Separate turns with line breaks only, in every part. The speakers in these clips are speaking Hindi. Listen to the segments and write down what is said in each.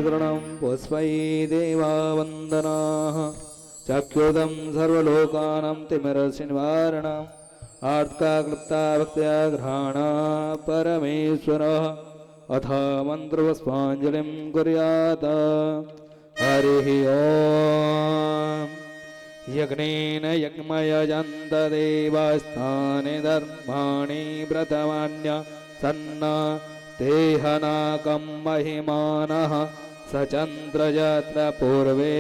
शतगृणं पुष्पै देवा वन्दनाः चक्षुदं सर्वलोकानां तिमिरनिवारणम् आर्तकाक्लुप्ता भक्त्या गृहाणा परमेश्वरः अथ मन्त्रपुष्पाञ्जलिं कुर्यात् हरिः ओम् यज्ञेन यज्ञमयजन्त देवास्तानि धर्माणि व्रतमान्य सन्न तेहनाकं महिमानः सचन्द्रजत्र पूर्वे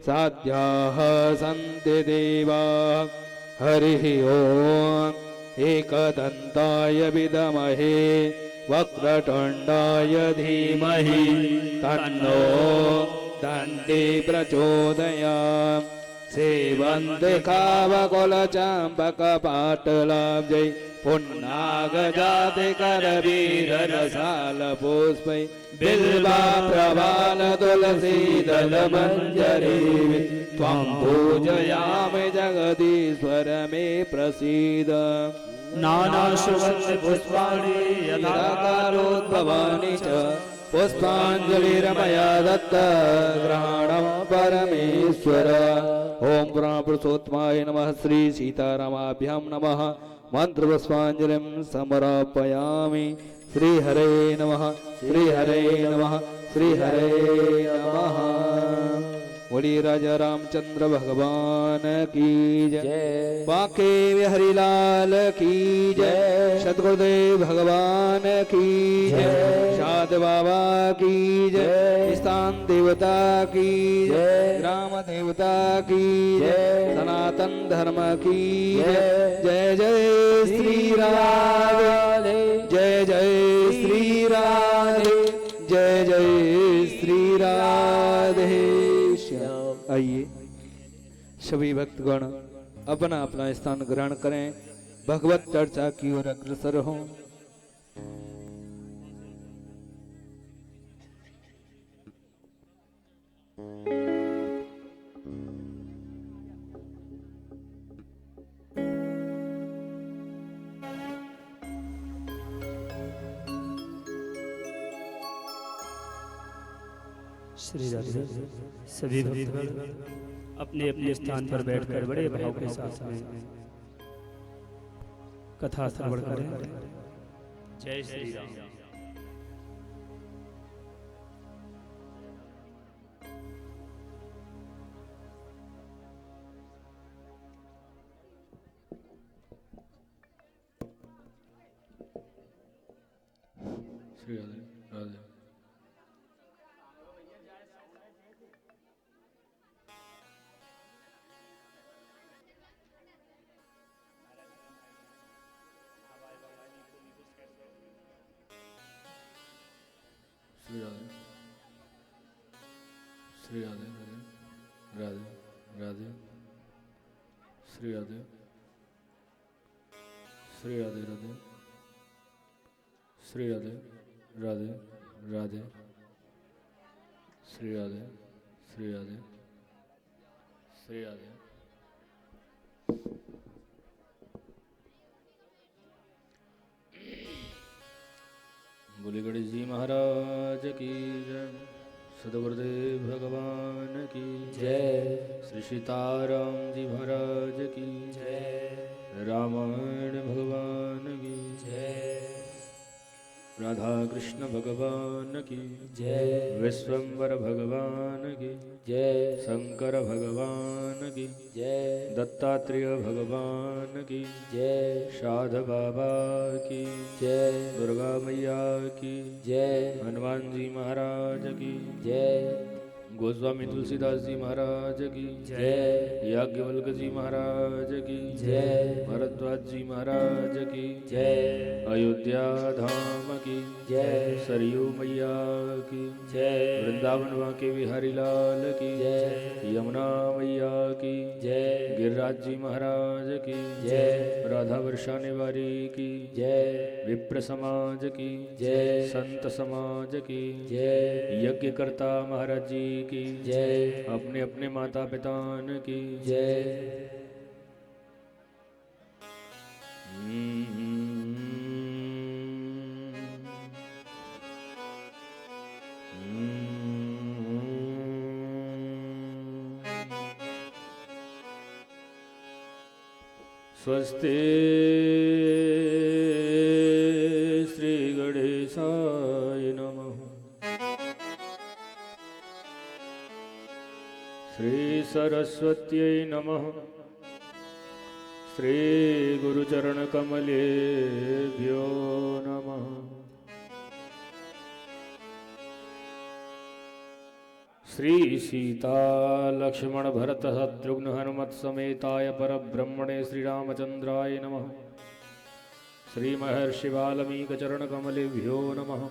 साध्याः सन्ति देवाः हरिः ओम् एकदन्ताय विद्महे वक्रतुण्डाय धीमहि तन्नो दन्ति प्रचोदयात् सेवन्ते कावकुलचम्पकपाटलाब्जै पुन्नागजातिकरवीररसालपुष्पै बिल्वाप्रवालतुलसीदलमञ्जरी त्वं पूजयामि जगदीश्वर मे प्रसीद
नानाशुगन्धपुष्पाणि
यथाकारोद्भवानि च पुष्पाञ्जलिरमया दत्त ग्रहणं परमेश्वर ओं पुराणपुरुषोत्तमाय नमः श्री सीतारामाभ्यां नमः मंत्रपुष्पाञ्जलिं समर्पयामि श्री हरे नमः श्री हरे नमः श्री हरे नमः। बोलिए राजा रामचंद्र भगवान की जय। बांके बिहारी लाल की जय। सतगुरुदेव भगवान की जय। साध बाबा की जय। स्थान देवता की जय। ग्राम देवता की जय। सनातन धर्म की जय। जय जय श्री राधे जय जय श्री राधे जय जय श्री राधे। आइए सभी भक्तगण अपना अपना स्थान ग्रहण करें, भगवत चर्चा की ओर अग्रसर हों।
श्री राधे। सभी भक्तगण अपने अपने स्थान पर बैठकर बड़े भाव के साथ में कथा श्रवण करें। जय श्री राम।
श्री राधे राधे। श्री राधे श्री राधे राधे राधे श्री राधे श्री राधे राधे श्री राधे राधे राधे श्री राधे श्री राधे श्री राधे। बोले गणेश जी महाराज की जय। सदगुरुदेव भगवान की जय। श्री सीताराम जी महाराज की जय। रामायण भगवान की जय। राधा कृष्ण भगवान की जय। विश्वम्भर भगवान की जय। शंकर भगवान की जय। दत्तात्रेय भगवान की जय। साध बाबा की जय। दुर्गा मैया की जय। हनुमान जी महाराज की जय। गोस्वामी तुलसीदास जी महाराज की जय। याज्ञवल्क्य जी महाराज की जय। भरद्वाज जी महाराज की जय। अयोध्या धाम की जय। सरयू मैया की जय। वृंदावन बांके बिहारी लाल की जय। यमुना मैया की जय। गिरिराज जी महाराज की जय। राधा वर्षाने वारी की जय। विप्र समाज की जय। संत समाज की जय। यज्ञकर्ता महाराज जी की जय। अपने अपने माता पिता की जय। श्री राधे स्वस्ति श्री गणेशाय नमः। श्री सरस्वत्यै नमः। श्री गुरुचरणकमलेभ्यो नमः। श्री सीता लक्ष्मण भरत शत्रुघ्न हनुमत समेताय परब्रह्मणे श्रीरामचंद्राय नमः। श्री महर्षि वाल्मीकि चरण कमलेभ्यो नमः।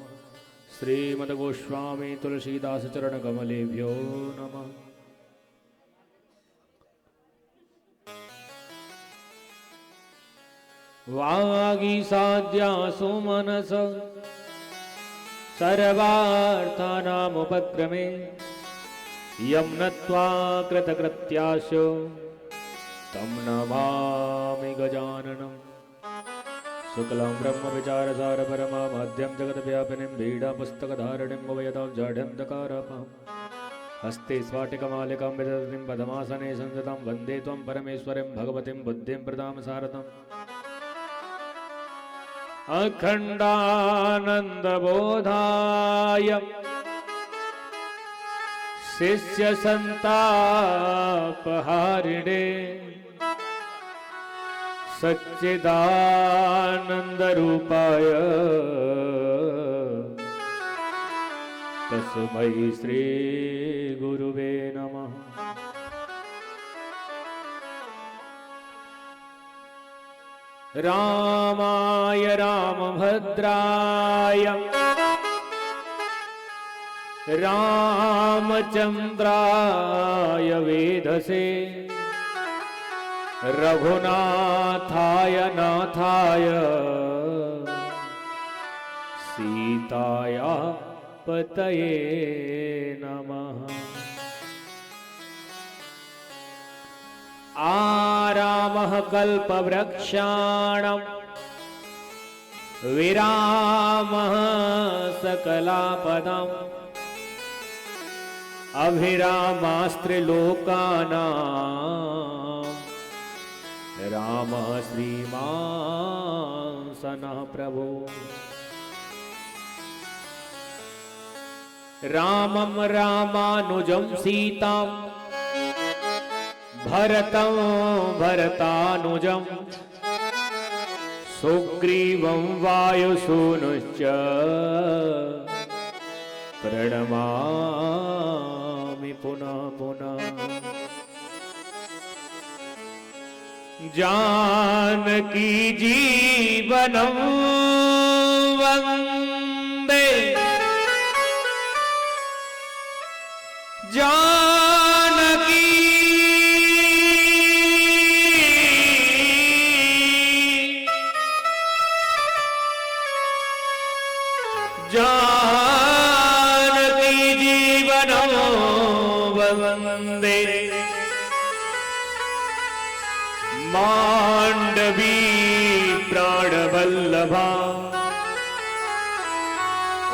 श्रीमद गोस्वामी तुलसीदास चरण कमलेभ्यो नमः। वागीसाद्या सुमनस सर्वार्थानामुपक्रमे यं नत्वा कृतकृत्याशो तं नमामि गजाननम्। शुक्लं ब्रह्मविचारसार परमाद्यं जगद्व्यापिनीं बीडापुस्तकधारिणीं भवयतां जाढ्यन्धकारापहं हस्ते स्फाटिकमालिकां विदधतीं पद्मासने संस्थितां वन्दे त्वं परमेश्वरीं भगवतीं बुद्धिं प्रदां सारथम्। अखण्डानन्दबोधाय शिष्यसन्तापहारिणे सच्चिदानन्दरूपाय तस्मै श्रीगुरुवे नमः। रामाय रामभद्राय रामचन्द्राय वेधसे रघुनाथाय नाथाय सीताया पतये नमः। आरामः कल्पवृक्षाणां विरामः सकलापदाम् अभिरामास्त्रिलोकानां रामः श्रीमान् सनः प्रभो। रामं रामानुजं सीतां भरतं भरतानुजं सुग्रीवं वायुसूनुश्च प्रणमामि पुनः पुनः। जानकी जीवनं वन्दे जानकी जीवनं वन्दे मांडवी प्राणवल्लभा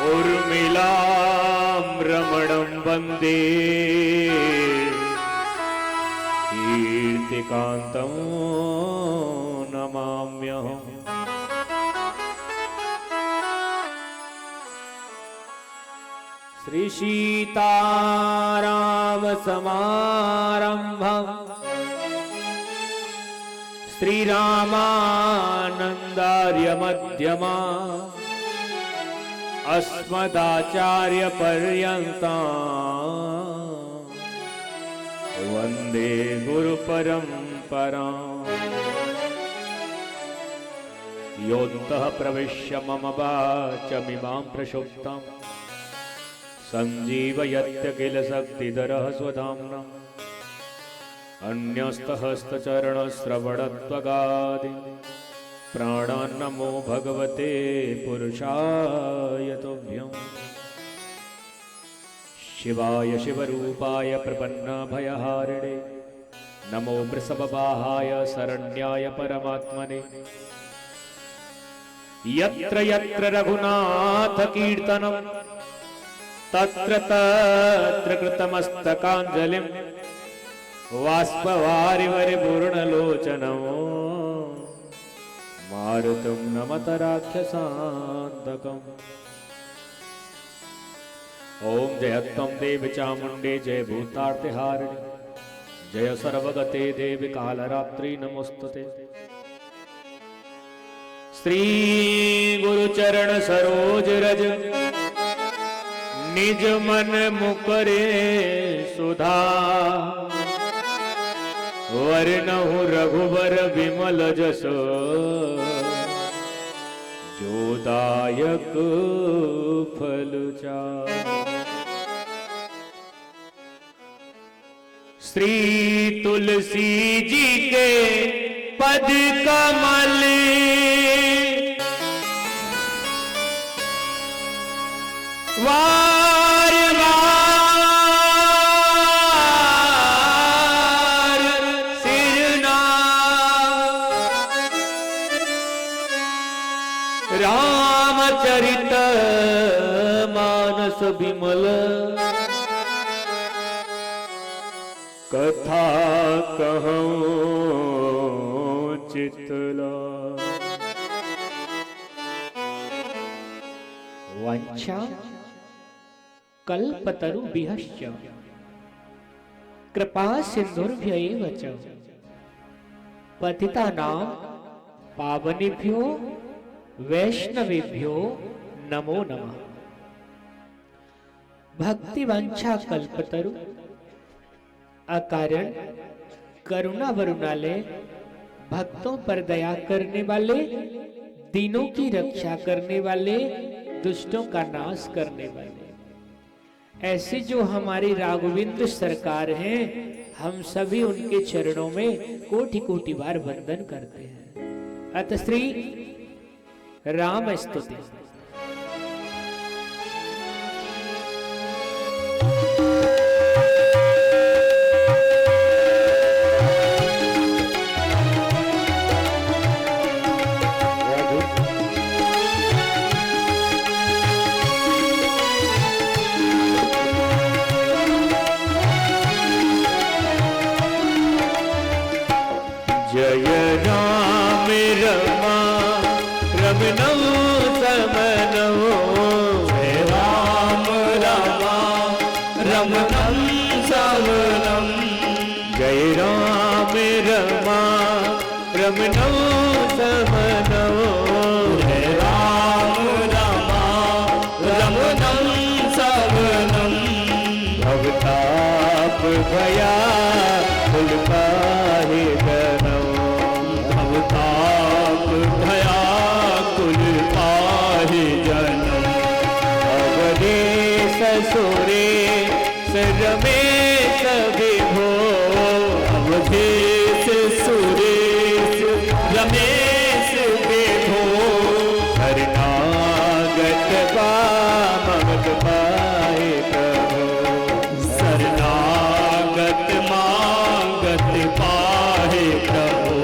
उर्मिलां रमणं वन्दे कीर्तिकान्तं नमाम्यहम्। श्री सीताराम समारंभम् श्रीरामानन्दार्य मध्यमा अस्मदाचार्य पर्यन्तां वन्दे गुरुपरम्पराम्। योऽन्तः प्रविश्य मम वाचमिमां प्रक्षुब्धां सञ्जीवयत्य किल शक्तिधरः स्वधाम्ना। अन्यस्तहस्तचरणश्रवणत्वगादि प्राणान्नमो भगवते पुरुषाय तुभ्यम्। शिवाय शिवरूपाय प्रपन्नभयहारिणे नमो वृषभवाहाय शरण्याय परमात्मने। यत्र यत्र रघुनाथ कीर्तनं तत्र तत्र कृतमस्तकाञ्जलिं बाष्पवारिवरिपूर्णलोचनं मारुतं नमत राक्षसान्तकम्। ओम जयत्वं देवी चामुण्डे जय भूतार्तिहारिणि जय सर्वगते देवी कालरात्रि नमोस्तुते। श्री गुरुचरण सरोज रज निज मन मुकरे सुधा वर्णहु रघुबर विमल जस जोदायक फल चार। श्री तुलसी जी के पद कमल वार वार सिरना रामचरित मानस विमल कथा कहूं चितला।
वांछा कल्पतरुभ्यश्च कृपा सिन्धुभ्यैव च पतितानां पावनेभ्यो वैष्णवेभ्यो नमो नमः। भक्ति वांछा कल्पतरु अकारण करुणा वरुणालय भक्तों पर दया करने वाले दीनों की रक्षा करने वाले दुष्टों का नाश करने वाले ऐसे जो हमारे राघवेंद्र सरकार हैं, हम सभी उनके चरणों में कोटि कोटि बार वंदन करते हैं। अत श्री राम स्तुति।
जय राम रमा रमनो समनो जय राम रमा रमनम समनम जय राम रमा रमनो समनो जय राम रमा रमनम समनम भवताप भया कुल पाहि गनो भवताप भया कुल पाहि जनो अवधेश सुरेश रमेश विभो अवधेश सुरेश रमेश विभो शरणागत ममत पाहि प्रभो शरणागत मांगत पाहि प्रभो।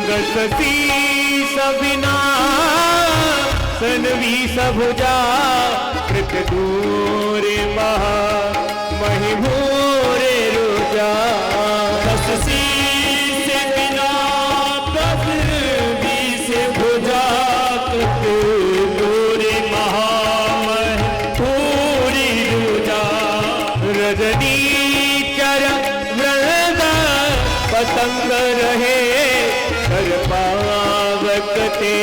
गसती सबिना सनवी सबुजा कृत दूर महा महिमूरे रुजा गसती से बिना सनवी से भुजा कृत दूर महा महिमूरे रुजा रजनी चर मृग पतंग रहे पावकते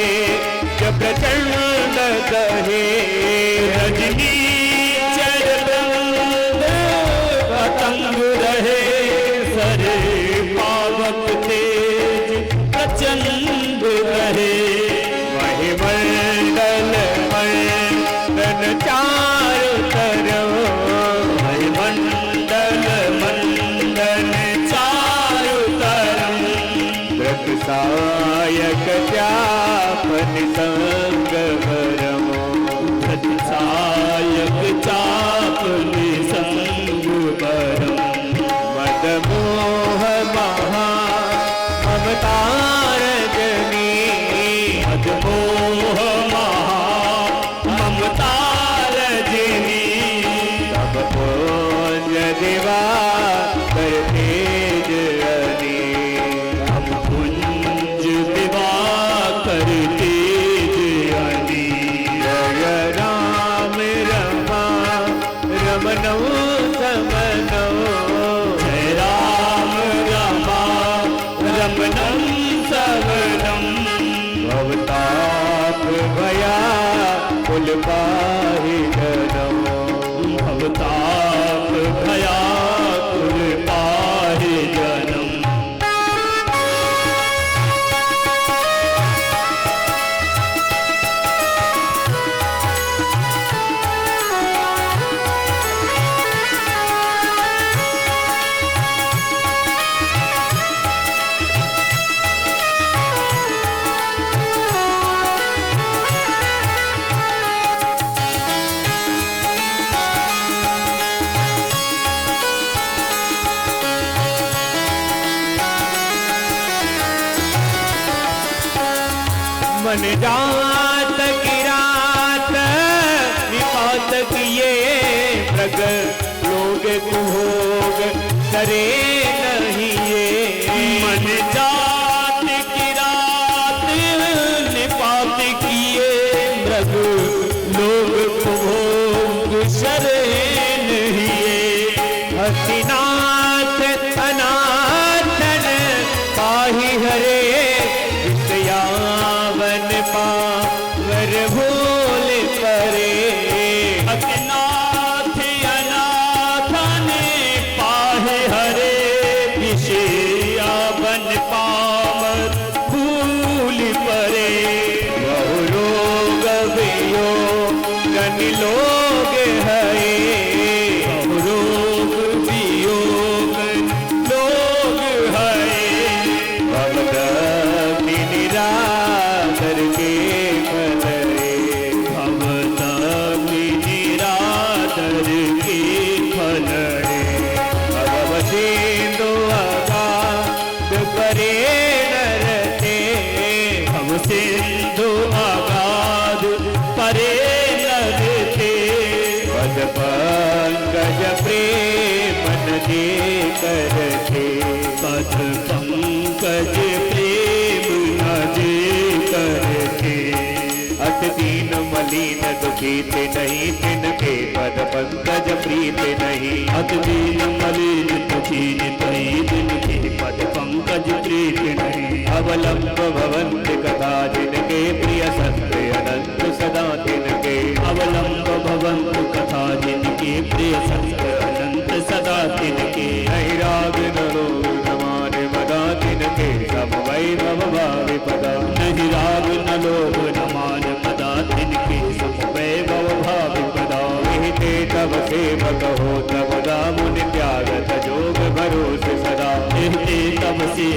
जब प्रचंड कहे रजनी चरण पतंग रहे सर पावक तेज प्रचंड रहे वही मंडल मंडन चार तरफ वही मंडल मंडन चार
सायक चाप निसंग भरमो
सायक चाप निसंग भरम
मद मोह महा ममतार जनी
मद मोह महा ममतार जनी
तब पुंज दिवा करते जनी
हम कुंज विवाह करते जनी
जय राम रमा रमनो समनो
जय राम रमा रमणं सवनं
भवताप भया कुल पाहि जनमो
भवताप भया कुल पाहि जनम
मन जात की रात निपात किए मृग लोग कुभोग करे नहीं ये
मन जात की रात निपात किए मृग लोग भोग सरे नहीं
हसीनाथ अनाथन पाहि हरे यावन पावर भूल परे
अनाथ अनाथन पाहे हरे विषया बन पावर भूल परे
बहु रोग बियो गन लोग है
बहु रोग वियोग लोग है
भगत निराकर के फलरे
भवता निरादर के फलरे
भगव सिंधु आगाध करे नरते
हम सिंधु आगाध परे नरते
पद पंकज प्रेम नदी करते
पद पंकज प्रेम नजे करते
अत दीन मलिन दुखी ते नहीं तिनके पद पंकज प्रीत नहीं
अत दीन मलिन दुखी तई दिन के पद पंकज प्रीत नहीं
अवलंब भवंत कथा जिनके प्रिय सत्य अनंत सदा तिनके
अवलंब भवंत कथा जिनके प्रिय सत्य अनंत सदा तिनके
नहीं राग नरो नमान मदा तिनके सब वैभव भावि पदा
नहीं राग न लोभ न मान पदा तिनके सब वैभव भावि पदा
विहिते तब सेवक हो तब दामुन त्यागत जोग भरोसे सदा
कहते तब से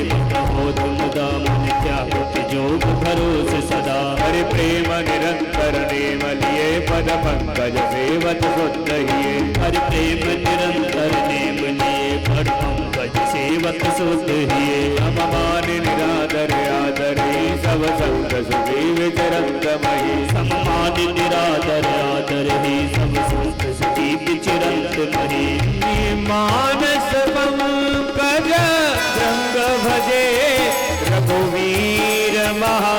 हो तुम दामन त्यागत जोग भरोसे सदा
हरि प्रेम निरंतर नेम लिए पद पंकज सेवत शुद्ध हिये
हरि प्रेम निरंतर नेम लिए पद पंकज सेवक सुध हिये
सममान निरादर आदरी सब संग सुखी विचरंत मही
सम्मान निरादर आदर ही सब संत सुखी विचरंत मही
मानस पंकज रंग भजे रघुवीर महा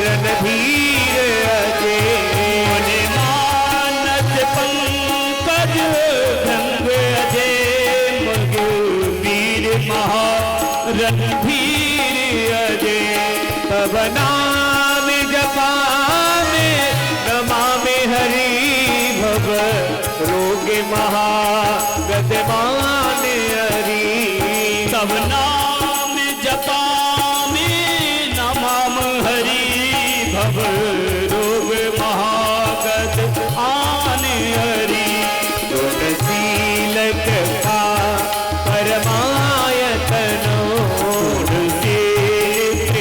रणधीर अजय
मानस पंकज रंग अजय मघुवीर महा रणधीर अजय
तब नाम जपामे नमामि हरि भव रोग महागदमान हरि
तब नाम जपा में नमाम हरि भव रोग महागत आन हरि
गुणशीलक का परमायतनो
से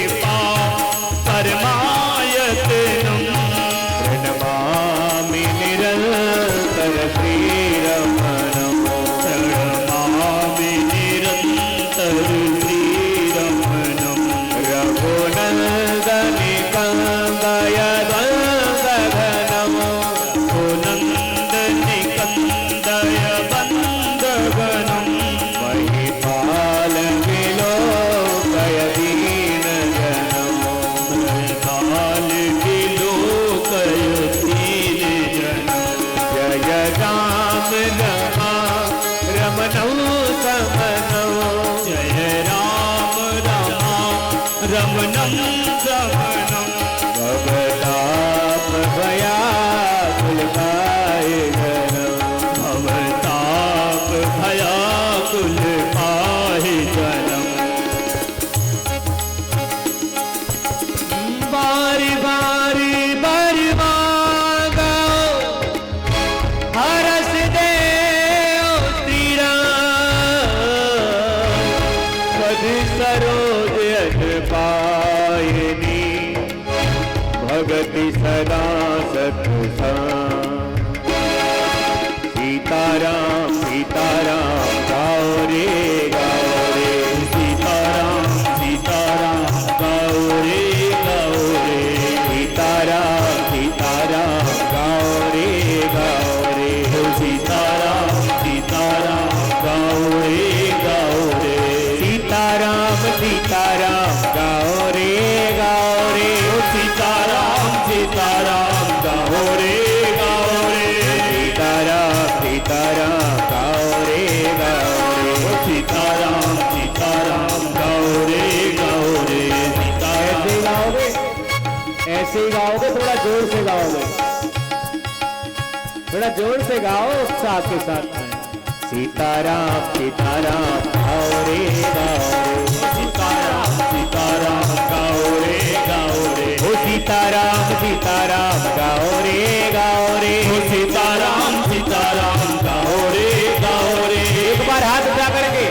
रमणं रमणं
भवताप भयाकुल पाहि जनम
भवताप भयाकुल पाहि जनम
बारी बारी बारी मांगो हरस दे श्री राम
पद सरोज अन पायनी भगति सदा सत्संग सीताराम सीताराम गाओ रे
सीताराम सीताराम गाओ रे
सीताराम सीताराम गाओ रे
सीताराम सीताराम गाओ रे
सीताराम सीताराम गाओ रे
सीताराम सीताराम गाओ रे
सीताराम सीताराम गाओ रे
सीताराम सीताराम गाओ रे
ऐसे ही गाओगे, ऐसे ही गाओगे, थोड़ा जोर से गाओगे, थोड़ा जोर से गाओ उत्साह के साथ में।
सीताराम सीताराम गाओ रे
सीताराम सीताराम गाओ रे
ओ सीताराम सीताराम गाओ रे
सीताराम सीताराम गाओ रे
एक बार हाथ उठा करके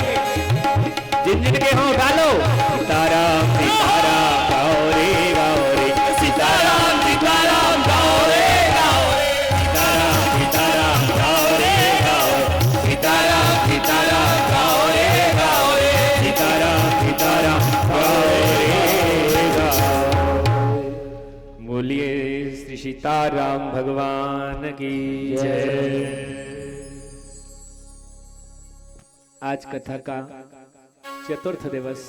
जिन जिन के हों डालो।
सीताराम सीताराम गाओ रे
सीताराम सीताराम गाओ रे
सीताराम सीताराम गाओ रे
सीताराम सीताराम गाओ रे
सीताराम सीताराम गाओ रे बोलिए श्री सीताराम भगवान की जय।
आज कथा का चतुर्थ दिवस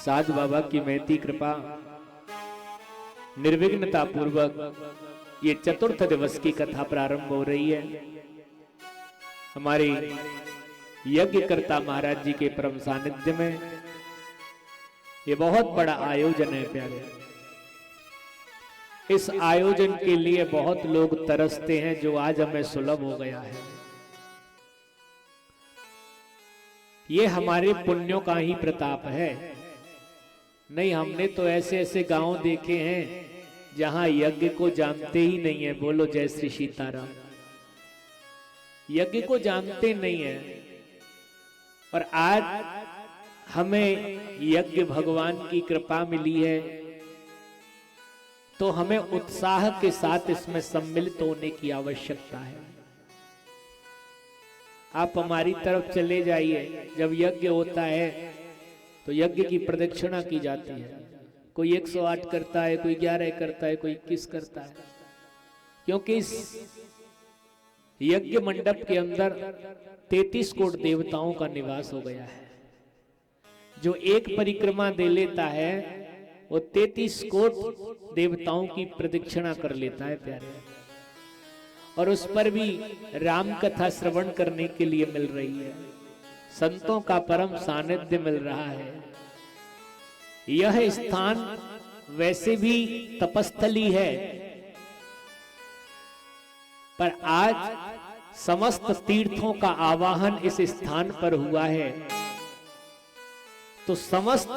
साज बाबा की महती कृपा निर्विघ्नता पूर्वक ये चतुर्थ दिवस की कथा प्रारंभ हो रही है। हमारे यज्ञकर्ता महाराज जी के परम सानिध्य में ये बहुत बड़ा आयोजन है प्यारे। इस आयोजन के लिए बहुत लोग तरसते हैं, जो आज हमें सुलभ हो गया है। ये हमारे पुण्यों का ही प्रताप है। नहीं, हमने तो ऐसे ऐसे गांव देखे हैं जहां यज्ञ को जानते ही नहीं है। बोलो जय श्री सीताराम। यज्ञ को जानते नहीं है, और आज हमें यज्ञ भगवान की कृपा मिली है, तो हमें उत्साह के साथ इसमें सम्मिलित होने की आवश्यकता है। आप हमारी तरफ चले जाइए, जब यज्ञ होता है तो यज्ञ की प्रदक्षिणा की जाती है। कोई 108 करता है, कोई 11 करता है, कोई 21 करता है, क्योंकि इस यज्ञ मंडप के अंदर 33 कोटि देवताओं का निवास हो गया है। जो एक परिक्रमा दे लेता है वो 33 कोटि देवताओं की प्रदक्षिणा कर लेता है प्यारे। और उस पर भी राम कथा श्रवण करने के लिए मिल रही है, संतों का परम सानिध्य मिल रहा है। यह स्थान वैसे भी तपस्थली है, पर आज समस्त तीर्थों का आवाहन इस स्थान पर हुआ है, तो समस्त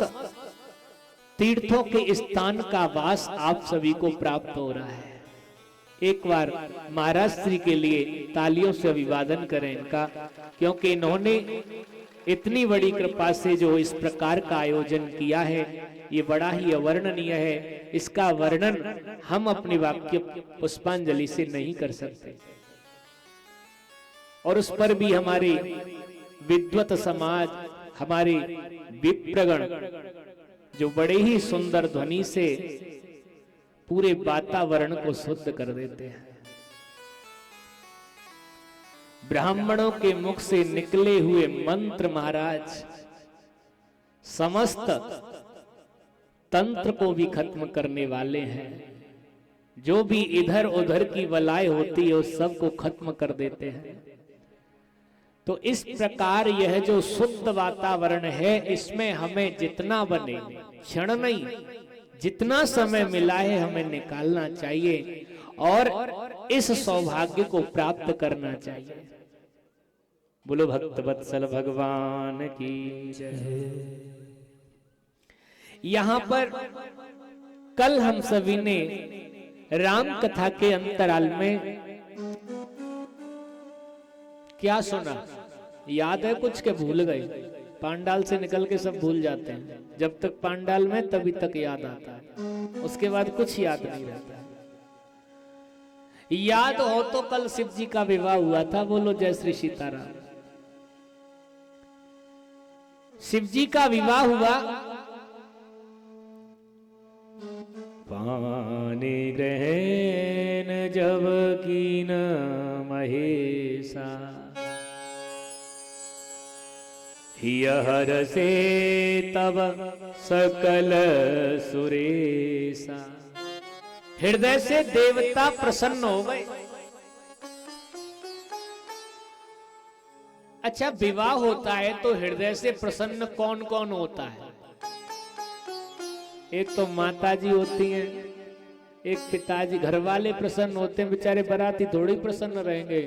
तीर्थों के स्थान का वास आप सभी को प्राप्त हो रहा है। एक बार महाराज श्री के लिए तालियों से अभिवादन करें इनका, क्योंकि इन्होंने इतनी बड़ी कृपा से जो इस प्रकार का आयोजन किया है, ये बड़ा ही अवर्णनीय है। इसका वर्णन हम अपनी वाक्य पुष्पांजलि से नहीं कर सकते। और उस पर भी हमारे विद्वत समाज, हमारे विप्रगण जो बड़े ही सुंदर ध्वनि से पूरे वातावरण को शुद्ध कर देते हैं। ब्राह्मणों के मुख से निकले हुए मंत्र महाराज समस्त तंत्र को भी खत्म करने वाले हैं। जो भी इधर उधर की वलाय होती है उस सब को खत्म कर देते हैं। तो इस प्रकार यह जो शुद्ध वातावरण है, इसमें हमें जितना बने, क्षण नहीं, जितना समय मिला है हमें निकालना चाहिए और इस सौभाग्य को प्राप्त करना चाहिए। बोलो भक्त वत्सल भगवान की जय। यहां पर कल हम सभी ने राम कथा के अंतराल में क्या सुना, याद है कुछ के भूल गए? पांडाल से निकल के सब भूल जाते हैं, जब तक पांडाल में तभी तक याद आता है, उसके बाद कुछ याद नहीं रहता। याद हो तो कल शिव जी का विवाह हुआ था, बोलो जय श्री सीताराम। शिव जी का विवाह हुआ,
पानी ग्रहण जब कीन महेशा, हियहर से तब सकल सुरेशा।
हृदय से देवता प्रसन्न हो गए। अच्छा, विवाह होता है तो हृदय से प्रसन्न कौन कौन होता है? एक तो माता जी होती हैं, एक पिताजी, घर वाले प्रसन्न होते हैं, बेचारे बाराती थोड़ी प्रसन्न रहेंगे,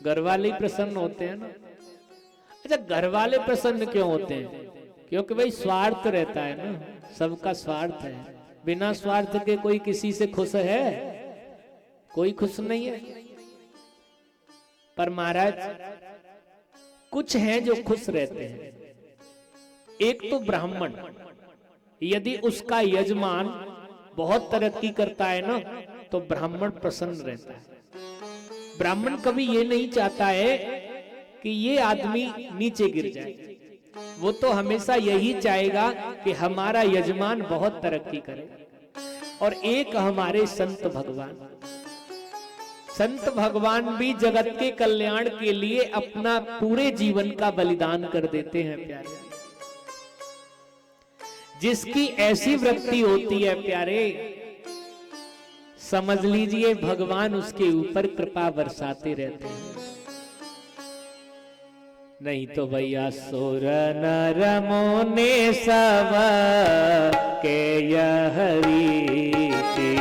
घर वाले प्रसन्न होते हैं ना। अच्छा, घर वाले प्रसन्न क्यों होते हैं? क्योंकि भाई स्वार्थ रहता है ना, सबका स्वार्थ है। बिना स्वार्थ के कोई किसी से खुश है? कोई खुश नहीं है। पर महाराज कुछ हैं जो खुश रहते हैं। एक तो ब्राह्मण, यदि उसका यजमान बहुत तरक्की करता है ना तो ब्राह्मण प्रसन्न रहता है। ब्राह्मण कभी ये नहीं चाहता है कि ये आदमी नीचे गिर जाए, वो तो हमेशा यही चाहेगा कि हमारा यजमान बहुत तरक्की करे। और एक हमारे संत भगवान, संत भगवान भी जगत के कल्याण के लिए अपना पूरे जीवन का बलिदान कर देते हैं प्यारे। जिसकी ऐसी वृत्ति होती है प्यारे, समझ लीजिए भगवान उसके ऊपर कृपा बरसाते रहते हैं। नहीं तो भैया सुर नर मुनि सब के यह रीति,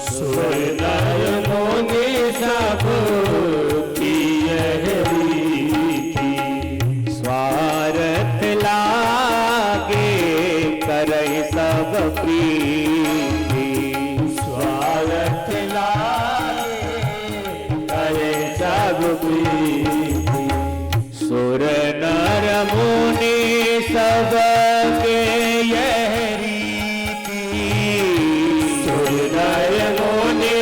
सुर नर मुनि सब की यह रीति,
स्वार्थ लागे करहि सब प्रीति,
स्वार्थ लागे करे सब प्रीति।
सुर नर मुनि सब के यह रीति,
सुर नर मुनि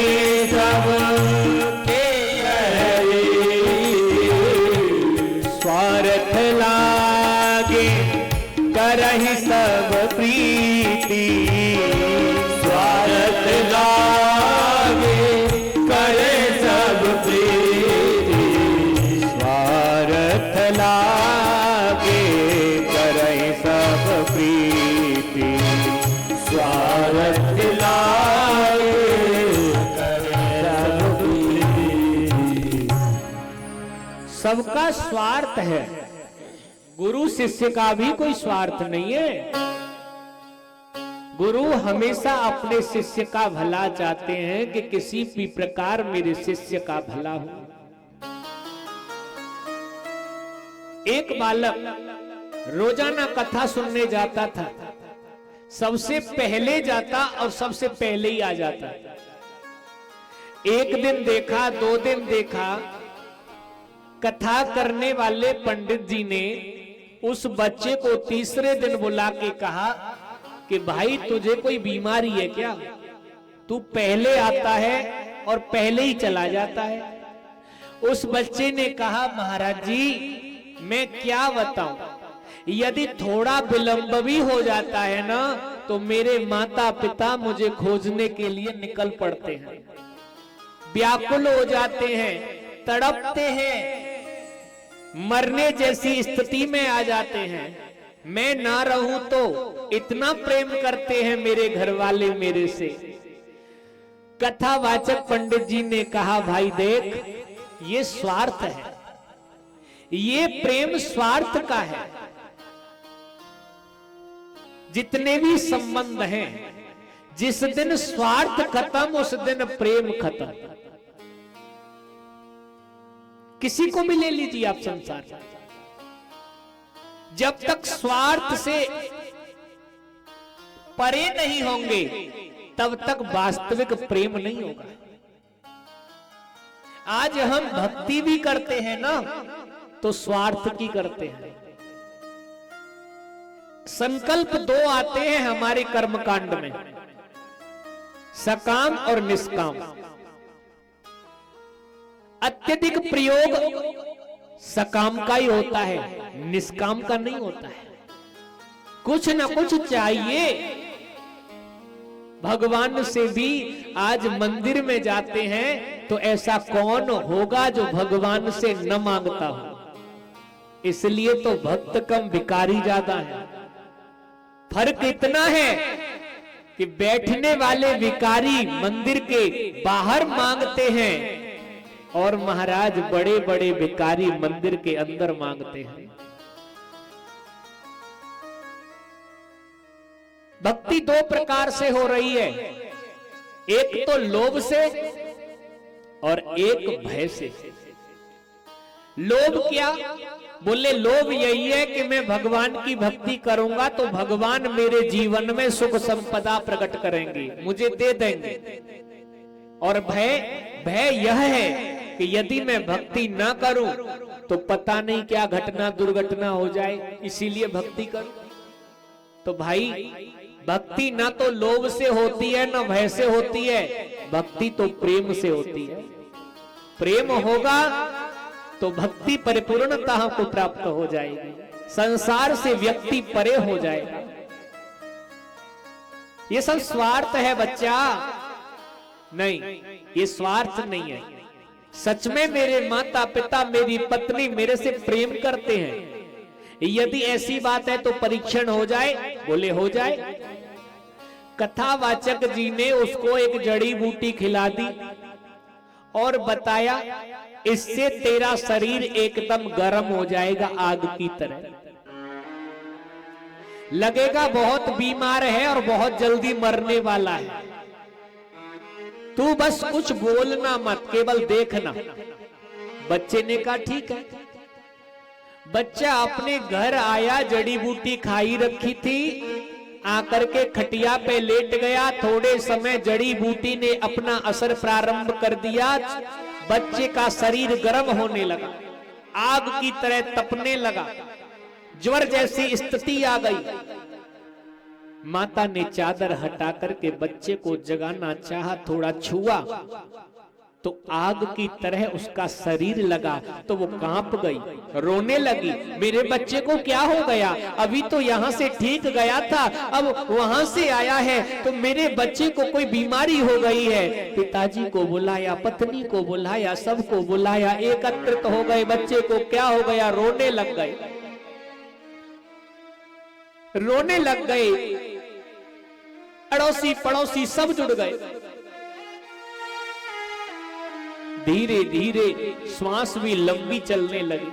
सब के यह रीति,
स्वार्थ लागे करहि सब प्रीति,
स्वार्थ लागे करे सब प्रीति,
स्वार्थ लागे करहि सब प्रीति,
स्वार्थ लागे करे सब प्रीति।
सबका स्वार्थ है, गुरु शिष्य का भी कोई स्वार्थ नहीं है। गुरु हमेशा अपने शिष्य का भला चाहते हैं कि किसी भी प्रकार मेरे शिष्य का भला हो। एक बालक रोजाना कथा सुनने जाता था, सबसे पहले जाता और सबसे पहले ही आ जाता। एक दिन देखा, 2 दिन देखा, कथा करने वाले पंडित जी ने उस बच्चे को तीसरे दिन बुला के कहा कि भाई तुझे कोई बीमारी है क्या? तू पहले आता है और पहले ही चला जाता है। उस बच्चे ने कहा महाराज जी मैं क्या बताऊं, यदि थोड़ा विलंब भी हो जाता है ना तो मेरे माता पिता मुझे खोजने के लिए निकल पड़ते हैं, व्याकुल हो जाते हैं, तड़पते हैं, मरने जैसी स्थिति में आ जाते हैं। मैं ना रहूं तो इतना प्रेम करते हैं मेरे घर वाले मेरे से। कथावाचक पंडित जी ने कहा भाई देख ये स्वार्थ है, ये प्रेम स्वार्थ का है। जितने भी संबंध हैं, जिस दिन स्वार्थ खत्म उस दिन प्रेम खत्म। किसी को भी ले लीजिए आप संसार में, जब तक स्वार्थ से परे नहीं होंगे तब तक वास्तविक प्रेम नहीं होगा। आज हम भक्ति भी करते हैं ना, तो स्वार्थ की करते हैं। संकल्प दो आते हैं हमारे कर्मकांड में, सकाम और निष्काम। अत्यधिक प्रयोग सकाम का ही होता है, निष्काम का नहीं होता है। कुछ ना कुछ चाहिए। भगवान से भी आज मंदिर में जाते हैं तो ऐसा कौन होगा जो भगवान से न मांगता हो। इसलिए तो भक्त कम भिखारी ज्यादा है। फर्क इतना है कि बैठने वाले भिखारी मंदिर के बाहर मांगते हैं और महाराज बड़े बड़े भिखारी मंदिर के अंदर मांगते हैं। भक्ति दो प्रकार से हो रही है, एक तो लोभ से और एक भय से। लोभ क्या? बोले लोभ यही है कि मैं भगवान की भक्ति करूंगा तो भगवान मेरे जीवन में सुख संपदा प्रकट करेंगे, मुझे दे देंगे। और भय यह है कि यदि मैं भक्ति ना करूं तो पता नहीं क्या घटना दुर्घटना हो जाए, इसीलिए भक्ति करूं। तो भाई भक्ति ना तो लोभ से होती है ना भय से होती है, भक्ति तो प्रेम से होती है। प्रेम होगा तो भक्ति परिपूर्णता को प्राप्त हो जाएगी, संसार से व्यक्ति परे हो जाएगा। ये सब स्वार्थ है बच्चा, नहीं, ये स्वार्थ नहीं है। सच में मेरे माता पिता मेरी पत्नी मेरे से प्रेम करते हैं, यदि ऐसी बात है तो परीक्षण हो जाए। बोले हो जाए। कथावाचक जी ने उसको एक जड़ी बूटी खिला दी और बताया इससे तेरा शरीर एकदम गर्म हो जाएगा, आग की तरह लगेगा, बहुत बीमार है और बहुत जल्दी मरने वाला है, तू बस कुछ बोलना मत, केवल देखना। बच्चे ने कहा ठीक है। बच्चा अपने घर आया, जड़ी बूटी खाई रखी थी, आकर के खटिया पे लेट गया। थोड़े समय जड़ी बूटी ने अपना असर प्रारंभ कर दिया, बच्चे का शरीर गर्म होने लगा, आग की तरह तपने लगा, ज्वर जैसी स्थिति आ गई। माता ने चादर हटा करके बच्चे को जगाना चाहा, थोड़ा छुआ तो आग की तरह उसका शरीर लगा, तो वो कांप गई, रोने लगी। मेरे बच्चे को क्या हो गया? अभी तो यहाँ से ठीक गया था, अब वहां से आया है तो मेरे बच्चे को कोई बीमारी हो गई है। पिताजी को बुलाया, पत्नी को बुलाया, सबको बुलाया, एकत्रित हो गए। बच्चे को क्या हो गया? रोने लग गए, रोने लग गए। अड़ोसी पड़ोसी सब जुड़ गए। धीरे धीरे श्वास भी लंबी चलने लगी,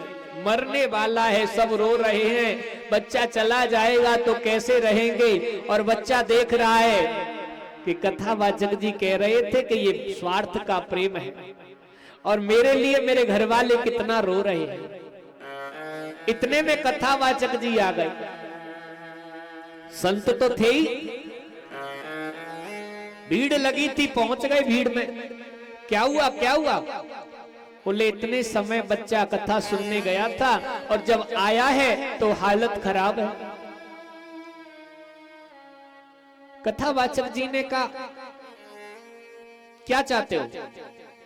मरने वाला है, सब रो रहे हैं, बच्चा चला जाएगा तो कैसे रहेंगे। और बच्चा देख रहा है कि कथावाचक जी कह रहे थे कि ये स्वार्थ का प्रेम है और मेरे लिए मेरे घर वाले कितना रो रहे हैं। इतने में कथावाचक जी आ गए। संत तो थे ही, भीड़ लगी थी, पहुंच गए भीड़ में। क्या हुआ क्या हुआ? बोले इतने समय बच्चा कथा सुनने गया था और जब आया है तो हालत खराब है। कथावाचक जी ने कहा क्या चाहते हो?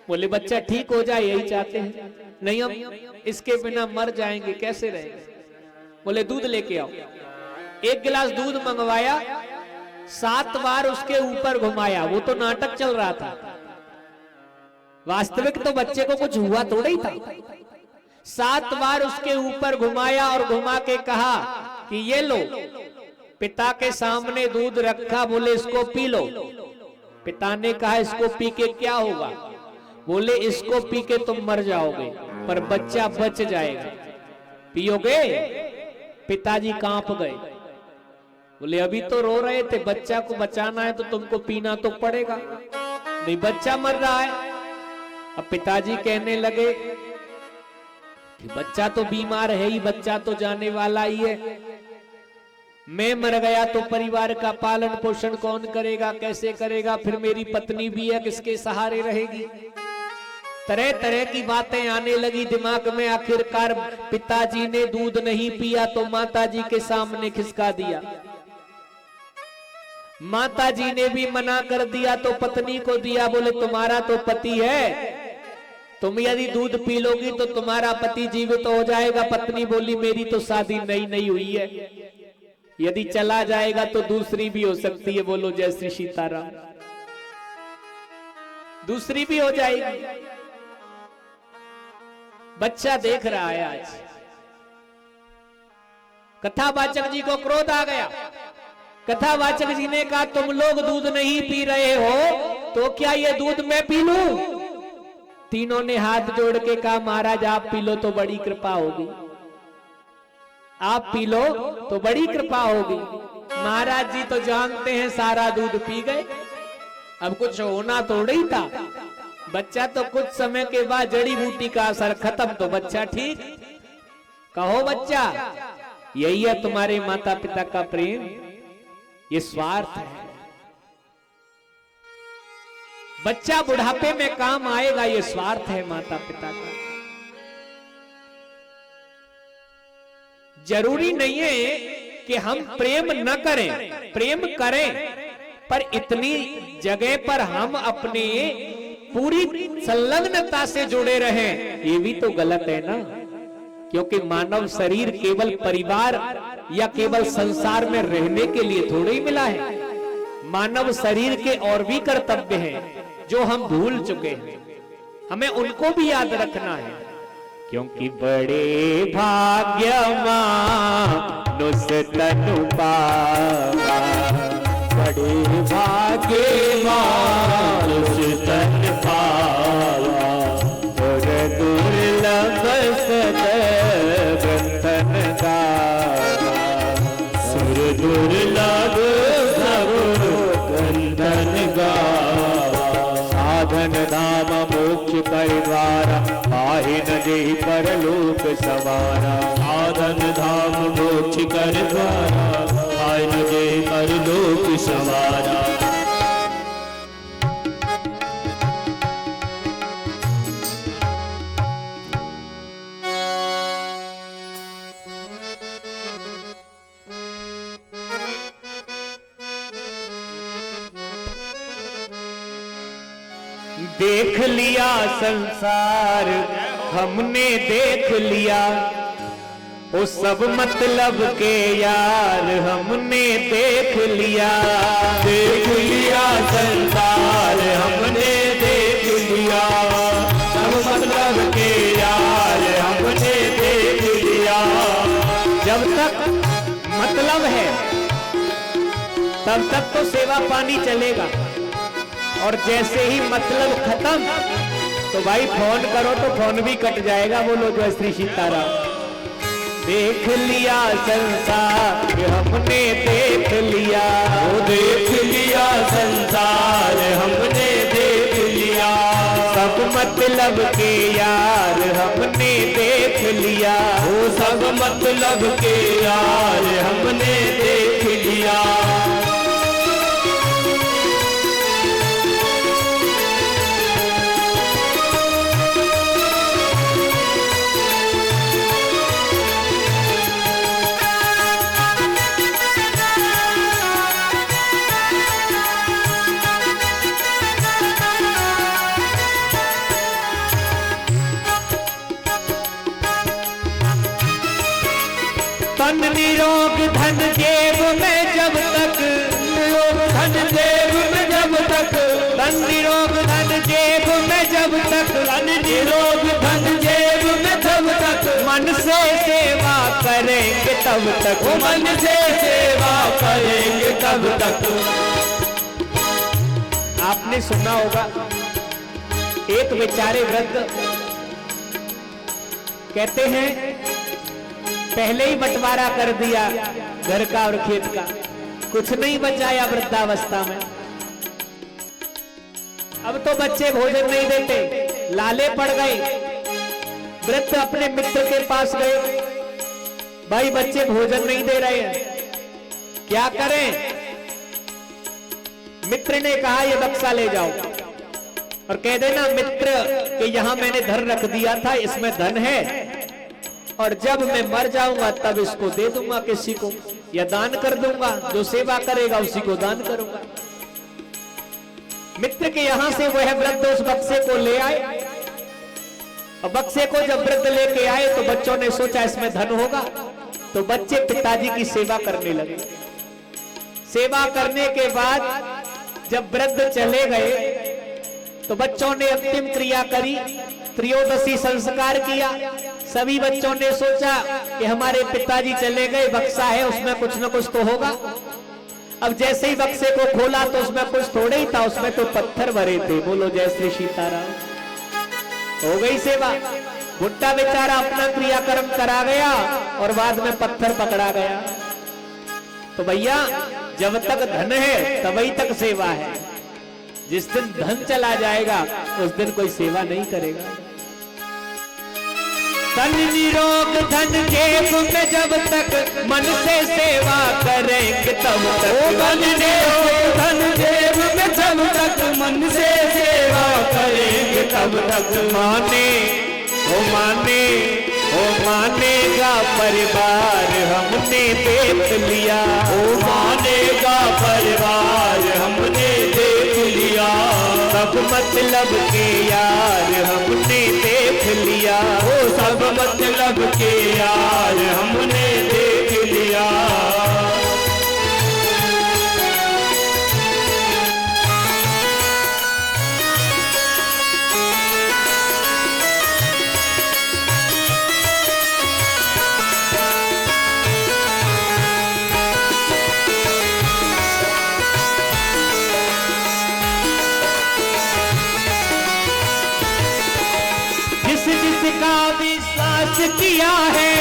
बोले बच्चा ठीक हो जाए, यही चाहते हैं। नहीं, हम इसके बिना मर जाएंगे, कैसे रहेंगे? बोले दूध लेके आओ। एक गिलास दूध मंगवाया, 7 बार उसके ऊपर घुमाया। वो तो नाटक चल रहा था, वास्तविक तो बच्चे को कुछ हुआ थोड़ा ही था। 7 बार उसके ऊपर घुमाया और घुमा के कहा कि ये लो। पिता के सामने दूध रखा, बोले इसको पी लो। पिता ने कहा इसको पी के क्या होगा? बोले इसको पी के तुम मर जाओगे पर बच्चा बच जाएगा। पियोगे? पिताजी कांप गए, बोले अभी तो रो रहे थे, बच्चा को बचाना है तो तुमको पीना तो पड़ेगा, नहीं बच्चा मर रहा है। अब पिताजी कहने लगे कि बच्चा तो बीमार है ही, बच्चा तो जाने वाला ही है, मैं मर गया तो परिवार का पालन पोषण कौन करेगा, कैसे करेगा, फिर मेरी पत्नी भी है, किसके सहारे रहेगी। तरह तरह की बातें आने लगी दिमाग में। आखिरकार पिताजी ने दूध नहीं पिया तो माताजी के सामने खिसका दिया। माताजी ने भी मना कर दिया तो पत्नी को दिया, बोले तुम्हारा तो पति है, तुम यदि दूध पी लोगी तो तुम्हारा पति जीवित हो जाएगा। पत्नी बोली मेरी तो शादी नई नई हुई है, यदि चला जाएगा तो दूसरी भी हो सकती है। बोलो जय श्री सीताराम। दूसरी भी हो जाएगी। बच्चा देख रहा है। आज कथावाचक जी को क्रोध आ गया। कथावाचक जी ने कहा तुम लोग दूध नहीं पी रहे हो तो क्या ये दूध मैं पी लूं? तीनों ने हाथ जोड़ के कहा महाराज आप पी लो तो बड़ी कृपा होगी, आप पी लो तो बड़ी कृपा होगी। महाराज जी तो जानते हैं सारा दूध पी गए, अब कुछ होना थोड़ा ही था। बच्चा तो कुछ समय के बाद जड़ी बूटी का असर खत्म तो बच्चा ठीक। कहो बच्चा, यही है तुम्हारे माता पिता का प्रेम, ये स्वार्थ है। बच्चा बुढ़ापे में काम आएगा, ये स्वार्थ है माता पिता का। जरूरी नहीं है कि हम प्रेम न करें, प्रेम करें, पर इतनी जगह पर हम अपने पूरी संलग्नता से जुड़े रहें, ये भी तो गलत है ना। क्योंकि मानव शरीर केवल परिवार या केवल संसार में रहने के लिए थोड़े ही मिला है। मानव शरीर के और भी कर्तव्य हैं जो हम भूल चुके हैं, हमें उनको भी याद रखना है।
क्योंकि बड़े भाग्य मानुष तनु पावा, बड़े भाग्य मानुष तन पावा, और दुर्लभ सदगंधन गावा, सुर दुर्लभ सदगंधन गावा। साधन धाम मोक्ष परिवारा, पाहि न जेहि परलोक सवारा। साधन धाम मोक्ष कर द्वारा, पाहि न जेहि परलोक सवारा। देख लिया संसार हमने, देख लिया वो सब मतलब के यार हमने देख लिया। देख लिया संसार हमने, देख लिया सब मतलब के यार हमने देख लिया।
जब तक मतलब है तब तक तो सेवा पानी चलेगा, और जैसे ही मतलब खत्म तो भाई फोन करो तो फोन भी कट जाएगा। बोलो जय श्री सीताराम।
देख लिया संसार हमने, देख लिया वो, देख लिया संसार हमने देख लिया। सब मतलब के यार हमने देख लिया, वो सब मतलब के यार हमने देख लिया। तन निरोग धन जेब में जब तक, निरोग धन जेब में जब तक, तन निरोग धन जेब में जब तक, तन निरोग धन जेब में जब तक, मन से सेवा करेंगे तब तक, मन से सेवा करेंगे तब तक।
आपने सुना होगा एक बेचारे वृद्ध कहते हैं पहले ही बंटवारा कर दिया घर का और खेत का, कुछ नहीं बचाया वृद्धावस्था में। अब तो बच्चे भोजन नहीं देते, लाले पड़ गए। वृद्ध अपने मित्र के पास गए, भाई बच्चे भोजन नहीं दे रहे हैं, क्या करें? मित्र ने कहा ये बक्सा ले जाओ और कह देना मित्र कि यहां मैंने धन रख दिया था, इसमें धन है और जब मैं मर जाऊंगा तब इसको दे दूंगा किसी को, या दान कर दूंगा, जो सेवा करेगा उसी को दान करूंगा। मित्र के यहां से वह वृद्ध उस बक्से को ले आए और बक्से को जब वृद्ध लेके आए तो बच्चों ने सोचा इसमें धन होगा, तो बच्चे पिताजी की सेवा करने लगे। सेवा करने के बाद जब वृद्ध चले गए तो बच्चों ने अंतिम क्रिया करी, त्रयोदशी संस्कार किया। सभी बच्चों ने सोचा कि हमारे पिताजी चले गए, बक्सा है उसमें कुछ न कुछ तो होगा। अब जैसे ही बक्से को खोला तो उसमें कुछ थोड़े ही था, उसमें तो पत्थर भरे थे। बोलो जय श्री सीताराम। हो गई सेवा, भुट्टा बेचारा अपना क्रियाक्रम करा गया और बाद में पत्थर पकड़ा गया। तो भैया जब तक धन है तभी तक सेवा है, जिस दिन धन चला जाएगा उस दिन कोई सेवा नहीं करेगा।
धन निरोग धन जेब में जब तक मन से सेवा करेंगे तब तक। धन निरोग धन जेब में जब तक मन से सेवा करेंगे तब तक। माने मानेगा परिवार हमने देख लिया, मानेगा परिवार हमने देख लिया। सब मतलब के यार हमने देख लिया, सब मतलब के यार हमने देख लिया। जिसका विश्वास किया है,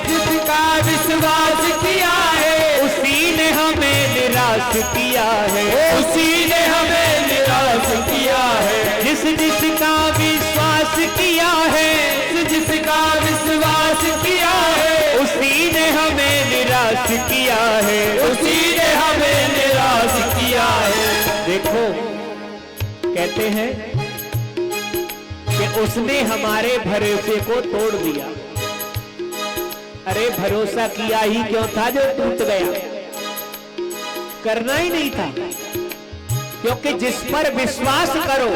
जिसका विश्वास किया है, उसी ने हमें निराश किया है, उसी ने हमें निराश किया है। जिसका विश्वास किया है, जिसका विश्वास किया है, उसी ने हमें निराश किया है, उसी ने हमें निराश किया है।
देखो कहते हैं कि उसने हमारे भरोसे को तोड़ दिया। अरे भरोसा किया ही क्यों था जो टूट गया? करना ही नहीं था, क्योंकि जिस पर विश्वास करो